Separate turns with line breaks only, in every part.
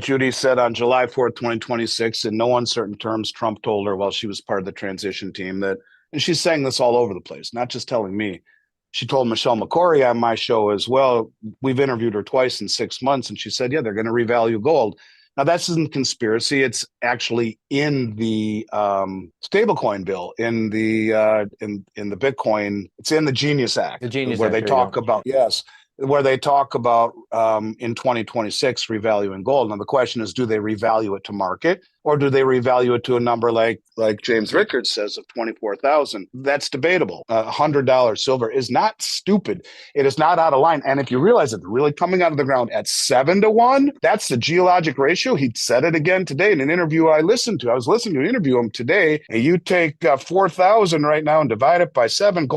Judy said on July 4th, 2026, in no uncertain terms, Trump told her while she was part of the transition team that, and she's saying this all over the place, not just telling me. She told Michelle McCory on my show as well. We've interviewed her twice in 6 months, and she said, yeah, they're going to revalue gold. Now, that's isn't conspiracy. It's actually in the stablecoin bill, in the Bitcoin. It's in the Genius Act,
The Genius
where
Act,
they
there you
talk
go.
about, yes, where they talk about in 2026 revaluing gold. Now the question is, do they revalue it to market, or do they revalue it to a number like James Rickards says of 24,000? That's debatable. $100 silver is not stupid. It is not out of line. And if you realize it's really coming out of the ground at 7-to-1, that's the geologic ratio. He said it again today in an interview I listened to. I was listening to an interview him today. And you take 4,000 right now and divide it by 7.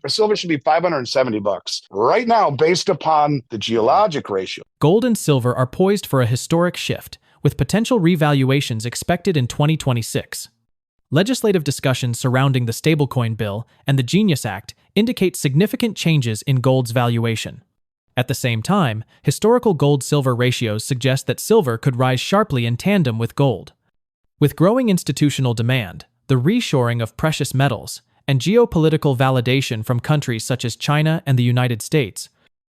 Silver should be $570 right now, based upon the geologic ratio.
Gold and silver are poised for a historic shift, with potential revaluations expected in 2026. Legislative discussions surrounding the stablecoin bill and the Genius Act indicate significant changes in gold's valuation. At the same time, historical gold-silver ratios suggest that silver could rise sharply in tandem with gold. With growing institutional demand, the reshoring of precious metals, and geopolitical validation from countries such as China and the United States,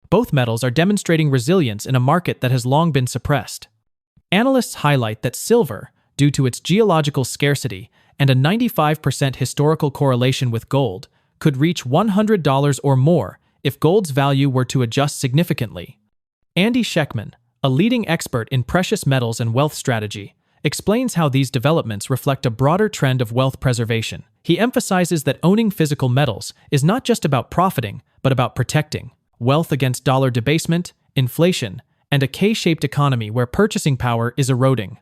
both metals are demonstrating resilience in a market that has long been suppressed. Analysts highlight that silver, due to its geological scarcity and a 95% historical correlation with gold, could reach $100 or more if gold's value were to adjust significantly. Andy Schectman, a leading expert in precious metals and wealth strategy, explains how these developments reflect a broader trend of wealth preservation. He emphasizes that owning physical metals is not just about profiting, but about protecting wealth against dollar debasement, inflation, and a K-shaped economy where purchasing power is eroding.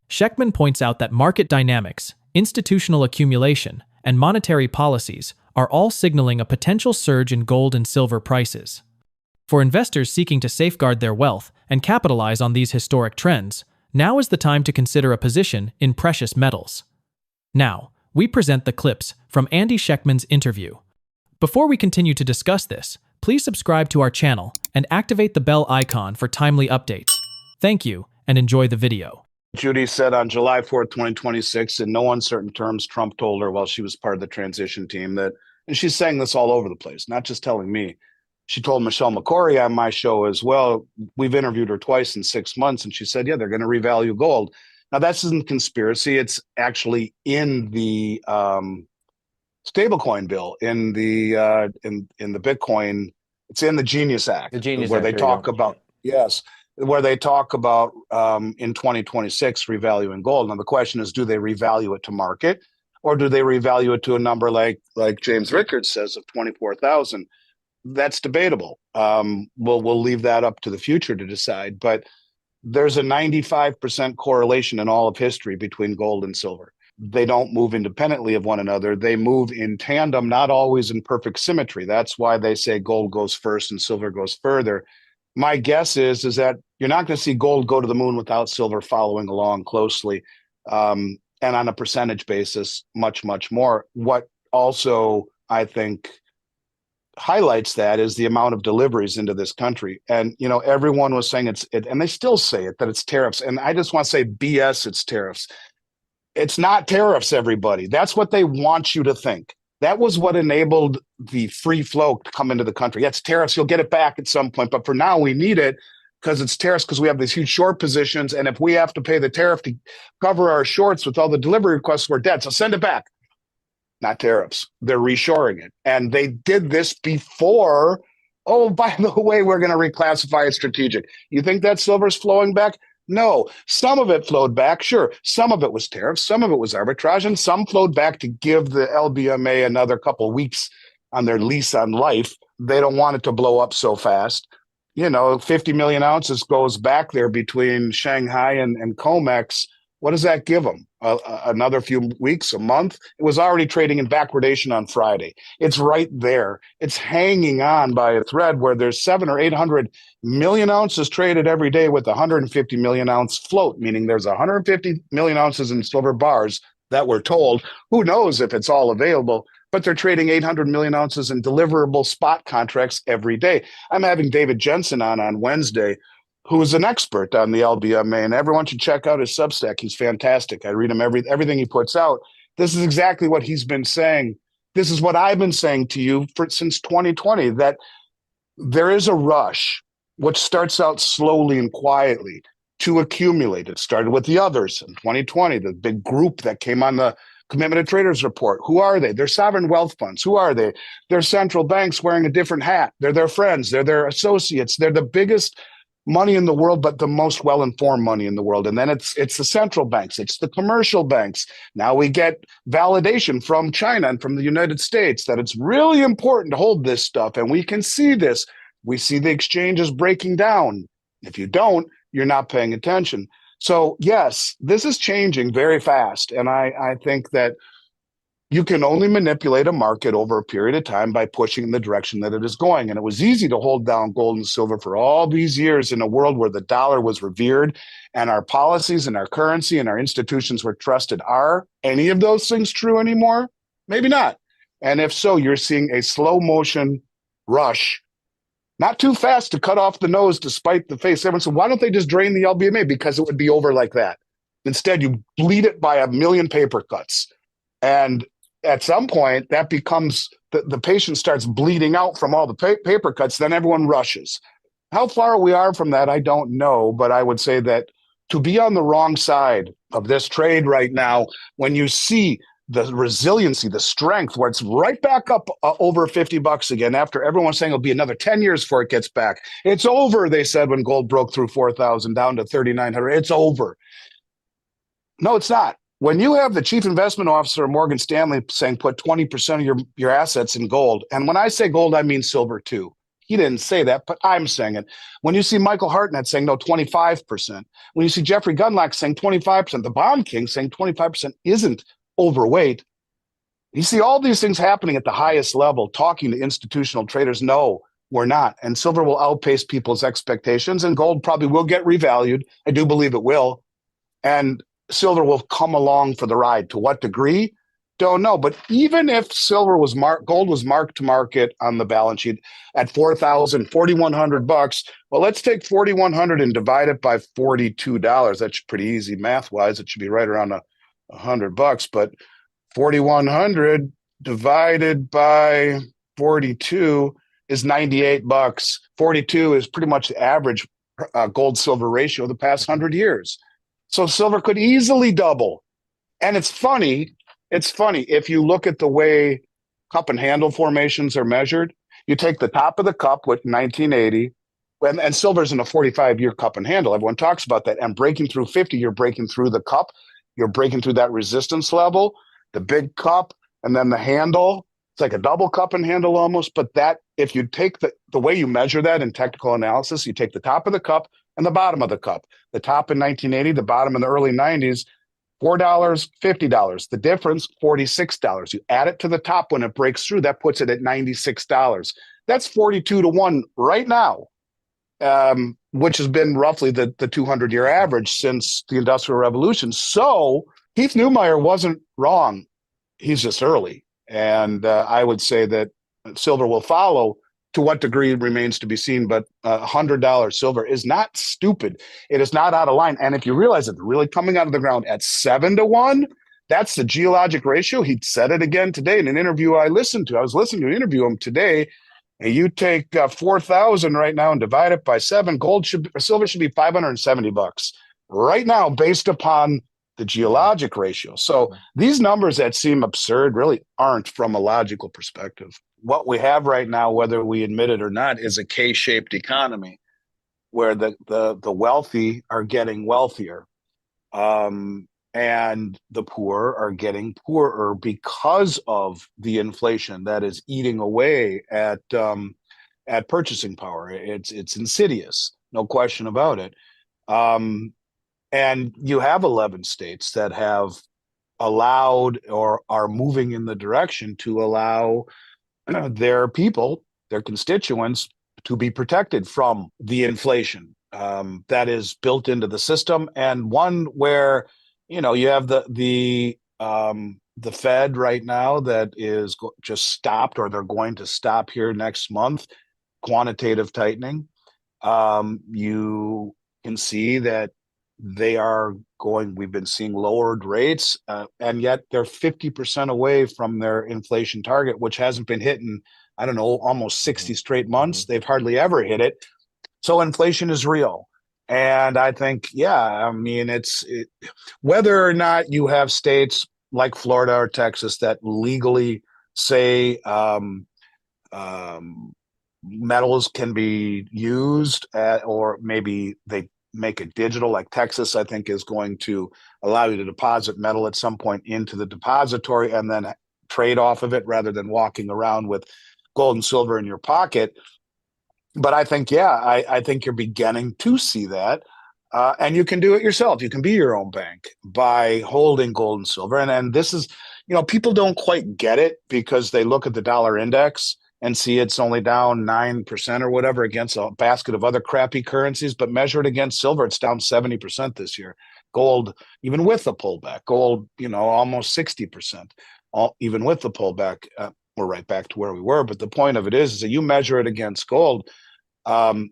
Schectman points out that market dynamics, institutional accumulation, and monetary policies are all signaling a potential surge in gold and silver prices. For investors seeking to safeguard their wealth and capitalize on these historic trends, now is the time to consider a position in precious metals. Now, we present the clips from Andy Schectman's interview. Before we continue to discuss this, please subscribe to our channel and activate the bell icon for timely updates. Thank you, and enjoy the video.
Judy said on July 4th, 2026, in no uncertain terms, Trump told her while she was part of the transition team that, and she's saying this all over the place, not just telling me. She told Michelle McCory on my show as well. We've interviewed her twice in 6 months, and she said, yeah, they're going to revalue gold. Now, that's isn't conspiracy. It's actually in the stablecoin bill, in the Bitcoin. It's in the Genius Act,
The Genius
where
Act,
they
there you
talk
go.
about, yes, where they talk about in 2026 revaluing gold. Now the question is, do they revalue it to market, or do they revalue it to a number like James Rickards says of 24,000? That's debatable. We'll leave that up to the future to decide. But there's a 95% correlation in all of history between gold and silver. They don't move independently of one another. They move in tandem, not always in perfect symmetry. That's why they say gold goes first and silver goes further. My guess is that you're not going to see gold go to the moon without silver following along closely, and on a percentage basis, much, much more. What also, I think, highlights that is the amount of deliveries into this country. And, you know, everyone was saying and they still say it, that it's tariffs. And I just want to say BS, it's tariffs. It's not tariffs, everybody. That's what they want you to think. That was what enabled the free flow to come into the country. That's tariffs. You'll get it back at some point. But for now, we need it because it's tariffs, because we have these huge short positions. And if we have to pay the tariff to cover our shorts with all the delivery requests, we're dead. So send it back. Not tariffs. They're reshoring it. And they did this before. Oh, by the way, we're going to reclassify it strategic. You think that silver's flowing back? No, some of it flowed back. Sure, some of it was tariffs, some of it was arbitrage, and some flowed back to give the LBMA another couple of weeks on their lease on life. They don't want it to blow up so fast. You know, 50 million ounces goes back there between Shanghai and COMEX. What does that give them? Another few weeks, a month? It was already trading in backwardation on Friday. It's right there. It's hanging on by a thread where there's 700 or 800 million ounces traded every day with 150 million ounce float, meaning there's 150 million ounces in silver bars that we're told. Who knows if it's all available, but they're trading 800 million ounces in deliverable spot contracts every day. I'm having David Jensen on Wednesday, who is an expert on the LBMA, and everyone should check out his Substack. He's fantastic. I read him everything he puts out. This is exactly what he's been saying. This is what I've been saying to you since 2020, that there is a rush, which starts out slowly and quietly, to accumulate. It started with the others in 2020, the big group that came on the Commitment of Traders report. Who are they? They're sovereign wealth funds. Who are they? They're central banks wearing a different hat. They're their friends. They're their associates. They're the biggest money in the world, but the most well-informed money in the world. And then it's the central banks. It's the commercial banks. Now we get validation from China and from the United States that it's really important to hold this stuff. And we can see this. We see the exchanges breaking down. If you don't, you're not paying attention. So yes, this is changing very fast. And I think that you can only manipulate a market over a period of time by pushing in the direction that it is going. And it was easy to hold down gold and silver for all these years in a world where the dollar was revered and our policies and our currency and our institutions were trusted. Are any of those things true anymore? Maybe not. And if so, you're seeing a slow motion rush, not too fast to cut off the nose to spite the face. Everyone said, why don't they just drain the LBMA? Because it would be over like that. Instead, you bleed it by a million paper cuts. And at some point, that becomes the patient starts bleeding out from all the paper cuts. Then everyone rushes. How far we are from that, I don't know. But I would say that to be on the wrong side of this trade right now, when you see the resiliency, the strength, where it's right back up over $50 again, after everyone's saying it'll be another 10 years before it gets back. It's over, they said, when gold broke through 4,000 down to 3,900. It's over. No, it's not. When you have the chief investment officer of Morgan Stanley saying put 20% of your assets in gold, and when I say gold, I mean silver too. He didn't say that, but I'm saying it. When you see Michael Hartnett saying no, 25%, when you see Jeffrey Gundlach saying 25%, the Bond King saying 25% isn't overweight, you see all these things happening at the highest level, talking to institutional traders. No, we're not. And silver will outpace people's expectations, and gold probably will get revalued. I do believe it will. And silver will come along for the ride. To what degree? Don't know. But even if silver was gold was marked to market on the balance sheet at $4,100, well, let's take 4,100 and divide it by $42. That's pretty easy math wise. It should be right around $100. But 4,100 divided by 42 is $98. 42 is pretty much the average gold silver ratio of the past 100 years. So silver could easily double. And it's funny if you look at the way cup and handle formations are measured. You take the top of the cup with 1980, and silver's in a 45-year cup and handle. Everyone talks about that. And breaking through 50, you're breaking through the cup. You're breaking through that resistance level, the big cup, and then the handle. It's like a double cup and handle almost. But that, if you take the way you measure that in technical analysis, you take the top of the cup and the bottom of the cup. The top in 1980, the bottom in the early 90s, $4, $50. The difference, $46. You add it to the top when it breaks through, that puts it at $96. That's 42 to 1 right now, which has been roughly the 200-year average since the Industrial Revolution. So Keith Neumeyer wasn't wrong. He's just early. And I would say that silver will follow. To what degree remains to be seen, but $100 silver is not stupid. It is not out of line. And if you realize it's really coming out of the ground at 7 to 1, that's the geologic ratio. He said it again today in an interview I listened to. I was listening to interview him today. And you take 4,000 right now and divide it by 7. Silver should be $570 right now, based upon the geologic ratio. So these numbers that seem absurd really aren't from a logical perspective. What we have right now, whether we admit it or not, is a K-shaped economy where the wealthy are getting wealthier, and the poor are getting poorer because of the inflation that is eating away at purchasing power. It's insidious, no question about it. And you have 11 states that have allowed or are moving in the direction to allow their people, their constituents, to be protected from the inflation that is built into the system, and one where you have the Fed right now that is just stopped, or they're going to stop here next month, quantitative tightening. You can see that they are going, we've been seeing lowered rates, and yet they're 50% away from their inflation target, which hasn't been hit in, I don't know, almost 60
Mhm.
straight months.
Mhm.
They've hardly ever hit it. So inflation is real. And I think, yeah, I mean, whether or not you have states like Florida or Texas that legally say um, metals can be used or maybe they make it digital, like Texas, I think, is going to allow you to deposit metal at some point into the depository and then trade off of it rather than walking around with gold and silver in your pocket. But I think, yeah, I think you're beginning to see that. And you can do it yourself. You can be your own bank by holding gold and silver. And this is, people don't quite get it because they look at the dollar index and see it's only down 9% or whatever against a basket of other crappy currencies, but measure it against silver, it's down 70% this year. Gold, even with the pullback, gold, almost 60%, even with the pullback. We're right back to where we were. But the point of it is that you measure it against gold.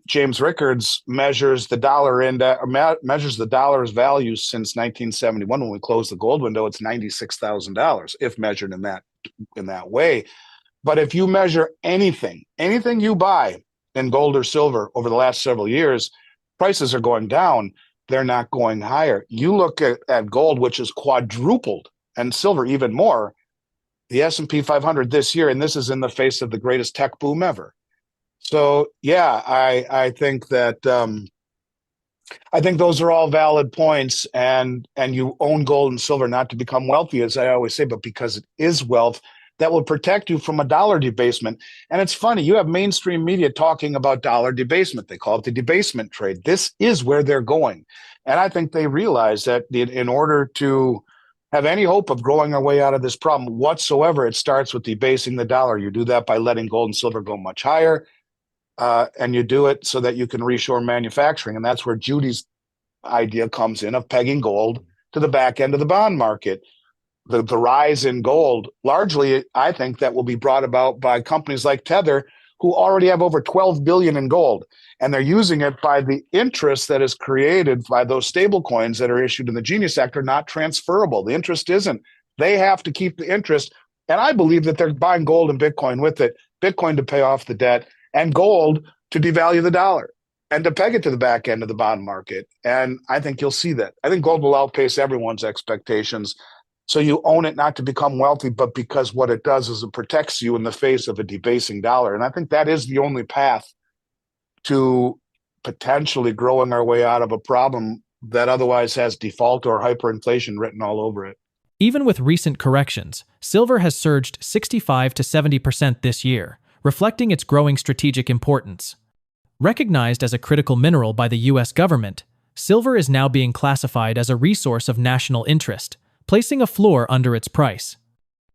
James Rickards measures the dollar index, measures the dollar's value since 1971 when we closed the gold window. It's $96,000 if measured in that way. But if you measure anything you buy in gold or silver over the last several years, prices are going down. They're not going higher. You look at gold, which is quadrupled, and silver even more. The S&P 500 this year, and this is in the face of the greatest tech boom ever. So yeah, I think that I think those are all valid points, and you own gold and silver not to become wealthy, as I always say, but because it is wealth that will protect you from a dollar debasement. And it's funny, you have mainstream media talking about dollar debasement. They call it the debasement trade. This is where they're going, and I think they realize that in order to have any hope of growing our way out of this problem whatsoever, it starts with debasing the dollar. You do that by letting gold and silver go much higher, and you do it so that you can reshore manufacturing. And that's where Judy's idea comes in of pegging gold to the back end of the bond market. The rise in gold, largely, I think that will be brought about by companies like Tether, who already have over 12 billion in gold. And they're using it by the interest that is created by those stable coins that are issued in the Genius Act are not transferable. The interest isn't. They have to keep the interest. And I believe that they're buying gold and Bitcoin with it, Bitcoin to pay off the debt, and gold to devalue the dollar and to peg it to the back end of the bond market. And I think you'll see that. I think gold will outpace everyone's expectations. So you own it not to become wealthy, but because what it does is it protects you in the face of a debasing dollar. And I think that is the only path to potentially growing our way out of a problem that otherwise has default or hyperinflation written all over it.
Even with recent corrections, silver has surged 65 to 70% this year, reflecting its growing strategic importance. Recognized as a critical mineral by the U.S. government, silver is now being classified as a resource of national interest, placing a floor under its price.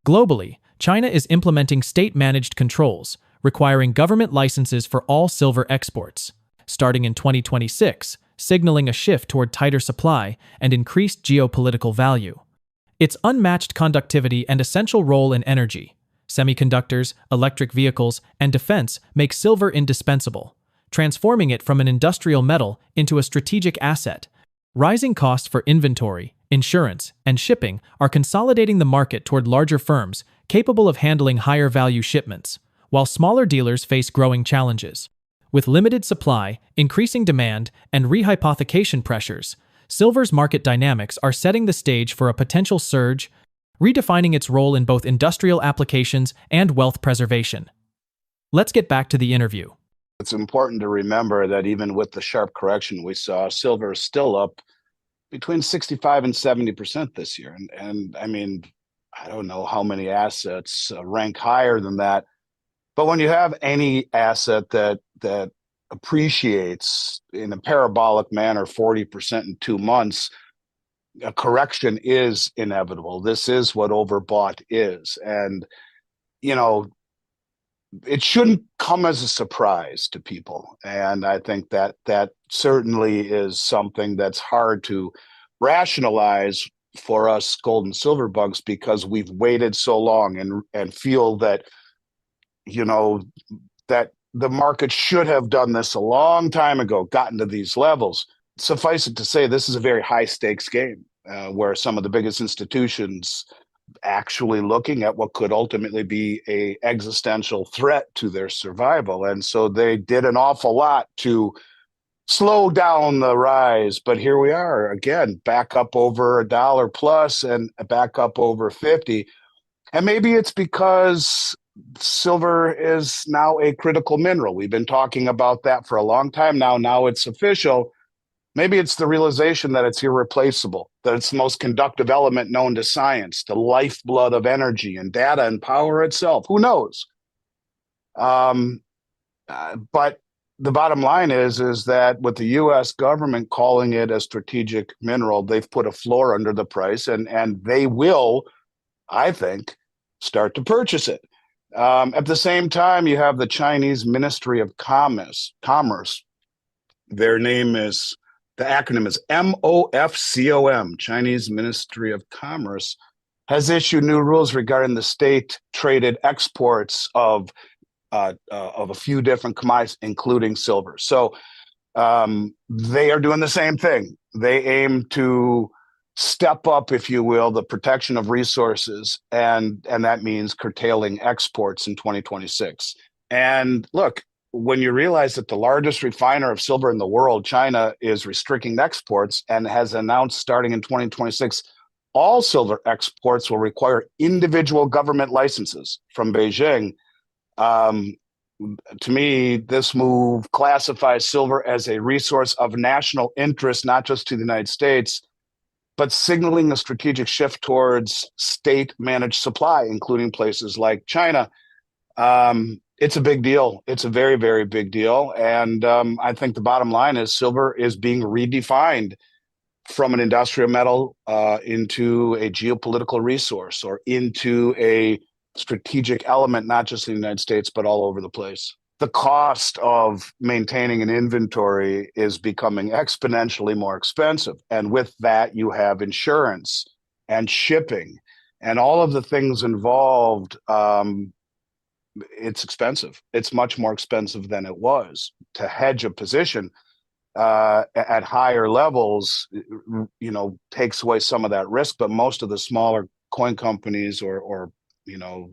Globally, China is implementing state-managed controls, requiring government licenses for all silver exports, starting in 2026, signaling a shift toward tighter supply and increased geopolitical value. Its unmatched conductivity and essential role in energy, semiconductors, electric vehicles, and defense make silver indispensable, transforming it from an industrial metal into a strategic asset. Rising costs for inventory, insurance, and shipping are consolidating the market toward larger firms capable of handling higher value shipments, while smaller dealers face growing challenges. With limited supply, increasing demand, and rehypothecation pressures, silver's market dynamics are setting the stage for a potential surge, redefining its role in both industrial applications and wealth preservation. Let's get back to the interview.
It's important to remember that even with the sharp correction we saw, silver is still up between 65 and 70% this year. And I mean, I don't know how many assets rank higher than that. But when you have any asset that appreciates in a parabolic manner 40% in 2 months, a correction is inevitable. This is what overbought is. And, you know, it shouldn't come as a surprise to people. And I think that certainly is something that's hard to rationalize for us gold and silver bugs because we've waited so long and feel that, you know, that the market should have done this a long time ago, gotten to these levels. Suffice it to say, this is a very high stakes game where some of the biggest institutions actually looking at what could ultimately be a existential threat to their survival. And so they did an awful lot to slow down the rise. But here we are again, back up over $1 plus and back up over 50. And maybe it's because silver is now a critical mineral. We've been talking about that for a long time now. Now it's official. Maybe it's the realization that it's irreplaceable, that it's the most conductive element known to science, the lifeblood of energy and data and power itself. Who knows? But the bottom line is that with the U.S. government calling it a strategic mineral, they've put a floor under the price, and they will, I think, start to purchase it. At the same time, you have the Chinese Ministry of Commerce. Their name is, the acronym is MOFCOM, Chinese Ministry of Commerce, has issued new rules regarding the state-traded exports of a few different commodities, including silver. So they are doing the same thing. They aim to step up, if you will, the protection of resources, and that means curtailing exports in 2026. And look, when you realize that the largest refiner of silver in the world, China, is restricting exports and has announced starting in 2026, all silver exports will require individual government licenses from Beijing. To me, this move classifies silver as a resource of national interest, not just to the United States, but signaling a strategic shift towards state-managed supply, including places like China. It's a big deal. It's a very, very big deal. And I think the bottom line is silver is being redefined from an industrial metal into a geopolitical resource or into a strategic element, not just in the United States, but all over the place. The cost of maintaining an inventory is becoming exponentially more expensive. And with that, you have insurance and shipping and all of the things involved. It's expensive. It's much more expensive than it was to hedge a position at higher levels, takes away some of that risk. But most of the smaller coin companies or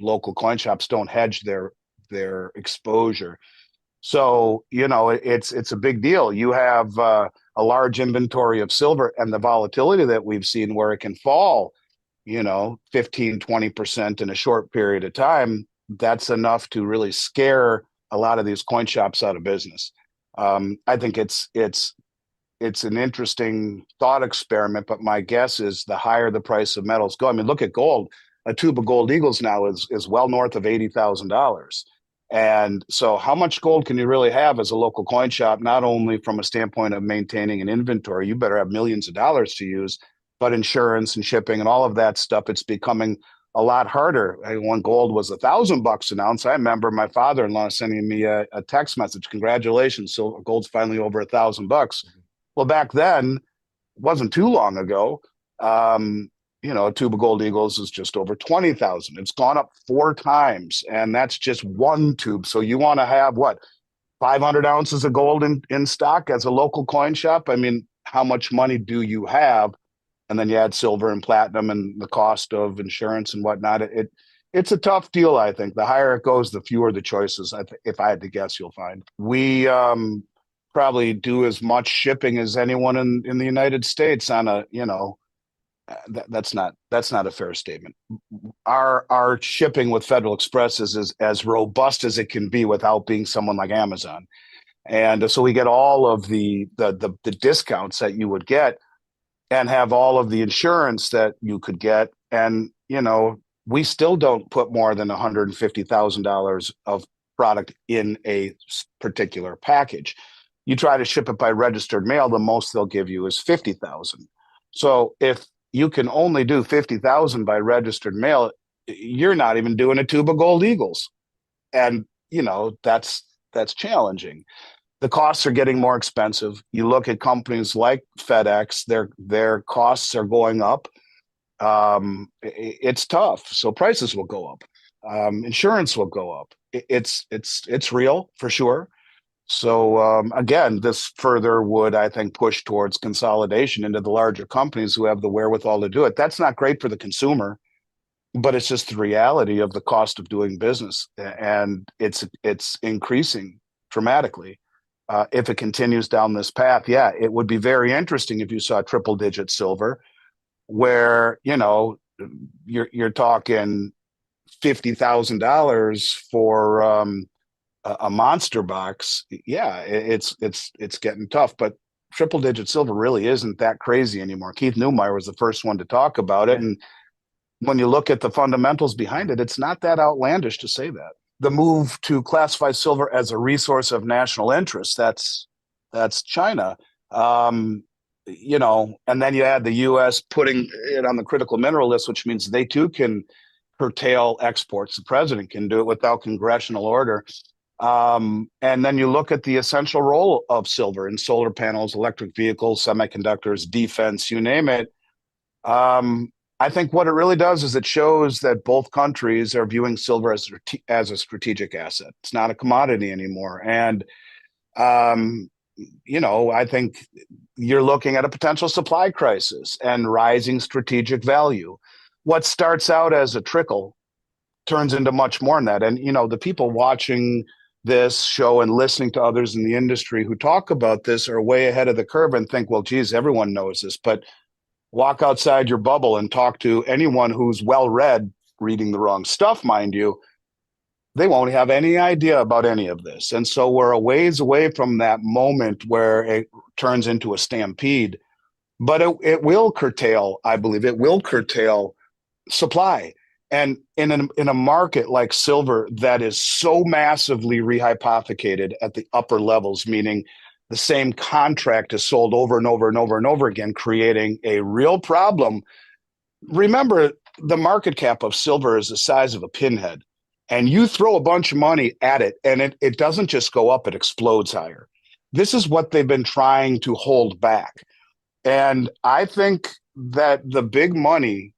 local coin shops don't hedge their exposure. So, it's a big deal. You have a large inventory of silver, and the volatility that we've seen where it can fall, 15, 20% in a short period of time. That's enough to really scare a lot of these coin shops out of business. I think it's an interesting thought experiment, but my guess is the higher the price of metals go. I mean, look at gold. A tube of gold eagles now is well north of $80,000. And so how much gold can you really have as a local coin shop, not only from a standpoint of maintaining an inventory, you better have millions of dollars to use, but insurance and shipping and all of that stuff, it's becoming a lot harder. When gold was $1,000 an ounce, I remember my father-in-law sending me a text message, congratulations, so gold's finally over $1,000. Well, back then, it wasn't too long ago, a tube of gold eagles is just over 20,000. It's gone up 4 times, and that's just one tube. So you want to have 500 ounces of gold in stock as a local coin shop? I mean, how much money do you have? And then you add silver and platinum and the cost of insurance and whatnot. It's a tough deal, I think. The higher it goes, the fewer the choices, if I had to guess, you'll find. We probably do as much shipping as anyone in the United States on a, that's not a fair statement. Our shipping with Federal Express is as robust as it can be without being someone like Amazon. And so we get all of the discounts that you would get and have all of the insurance that you could get. And, we still don't put more than $150,000 of product in a particular package. You try to ship it by registered mail, the most they'll give you is 50,000. So if you can only do 50,000 by registered mail, you're not even doing a tube of gold eagles. And, that's challenging. The costs are getting more expensive. You look at companies like FedEx, their costs are going up. It's tough. So prices will go up. Insurance will go up. it's real for sure. So again, this further would, I think, push towards consolidation into the larger companies who have the wherewithal to do it. That's not great for the consumer, but it's just the reality of the cost of doing business, and it's increasing dramatically. If it continues down this path, yeah, it would be very interesting if you saw triple-digit silver, where you're talking $50,000 for a monster box. Yeah, it's getting tough, but triple digit silver really isn't that crazy anymore. Keith Neumeyer was the first one to talk about it, and when you look at the fundamentals behind it, it's not that outlandish to say that. The move to classify silver as a resource of national interest, that's China. And then you add the U.S. putting it on the critical mineral list, which means they too can curtail exports. The president can do it without congressional order. And then you look at the essential role of silver in solar panels, electric vehicles, semiconductors, defense, you name it. I think what it really does is it shows that both countries are viewing silver as a strategic asset. It's not a commodity anymore. And, I think you're looking at a potential supply crisis and rising strategic value. What starts out as a trickle turns into much more than that. And, the people watching this show and listening to others in the industry who talk about this are way ahead of the curve and think, well, geez, everyone knows this. But walk outside your bubble and talk to anyone who's well-read, reading the wrong stuff, mind you, they won't have any idea about any of this. And so we're a ways away from that moment where it turns into a stampede. But it will curtail, I believe, it will curtail supply. And in a market like silver that is so massively rehypothecated at the upper levels, meaning the same contract is sold over and over and over and over again, creating a real problem. Remember, the market cap of silver is the size of a pinhead, and you throw a bunch of money at it, and it doesn't just go up, it explodes higher. This is what they've been trying to hold back. And I think that the big money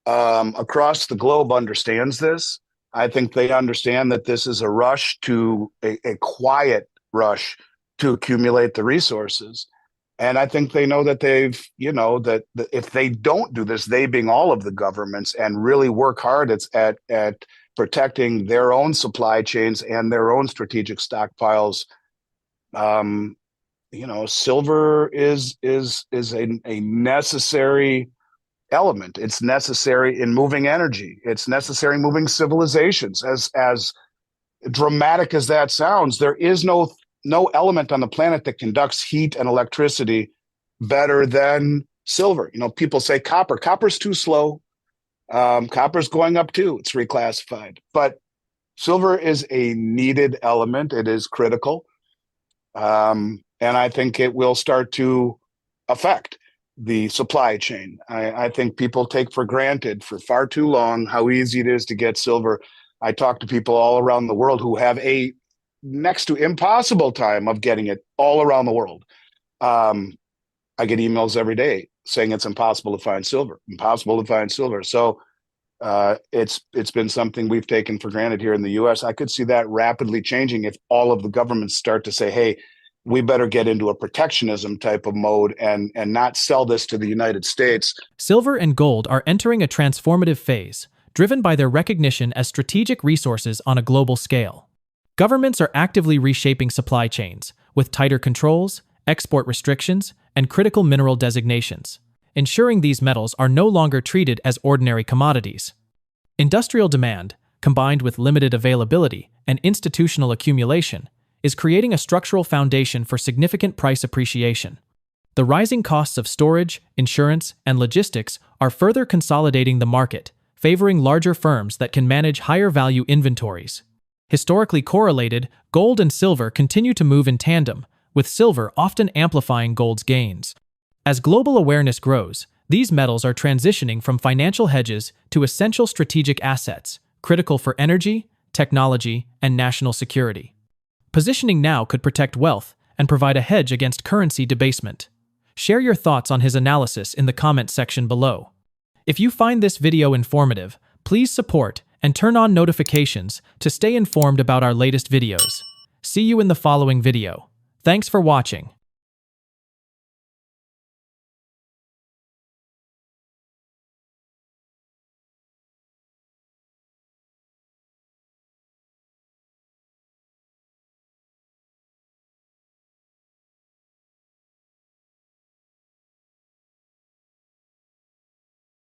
across the globe understands this. I think they understand that this is a rush to a quiet rush to accumulate the resources. And I think they know that that if they don't do this, they being all of the governments, and really work hard at protecting their own supply chains and their own strategic stockpiles, silver is a necessary element. It's necessary in moving energy. It's necessary in moving civilizations. As dramatic as that sounds, there is no element on the planet that conducts heat and electricity better than silver. People say copper. Copper's too slow. Copper's going up too. It's reclassified. But silver is a needed element. It is critical. And I think it will start to affect the supply chain. I think people take for granted for far too long how easy it is to get silver. I talk to people all around the world who have a next to impossible time of getting it all around the world. I get emails every day saying it's impossible to find silver, So it's been something we've taken for granted here in the U.S. I could see that rapidly changing if all of the governments start to say, hey, we better get into a protectionism type of mode and not sell this to the United States.
Silver and gold are entering a transformative phase, driven by their recognition as strategic resources on a global scale. Governments are actively reshaping supply chains with tighter controls, export restrictions, and critical mineral designations, ensuring these metals are no longer treated as ordinary commodities. Industrial demand, combined with limited availability and institutional accumulation, is creating a structural foundation for significant price appreciation. The rising costs of storage, insurance, and logistics are further consolidating the market, favoring larger firms that can manage higher-value inventories. Historically correlated, gold and silver continue to move in tandem, with silver often amplifying gold's gains. As global awareness grows, these metals are transitioning from financial hedges to essential strategic assets, critical for energy, technology, and national security. Positioning now could protect wealth and provide a hedge against currency debasement. Share your thoughts on his analysis in the comment section below. If you find this video informative, please support and turn on notifications to stay informed about our latest videos. See you in the following video. Thanks for watching.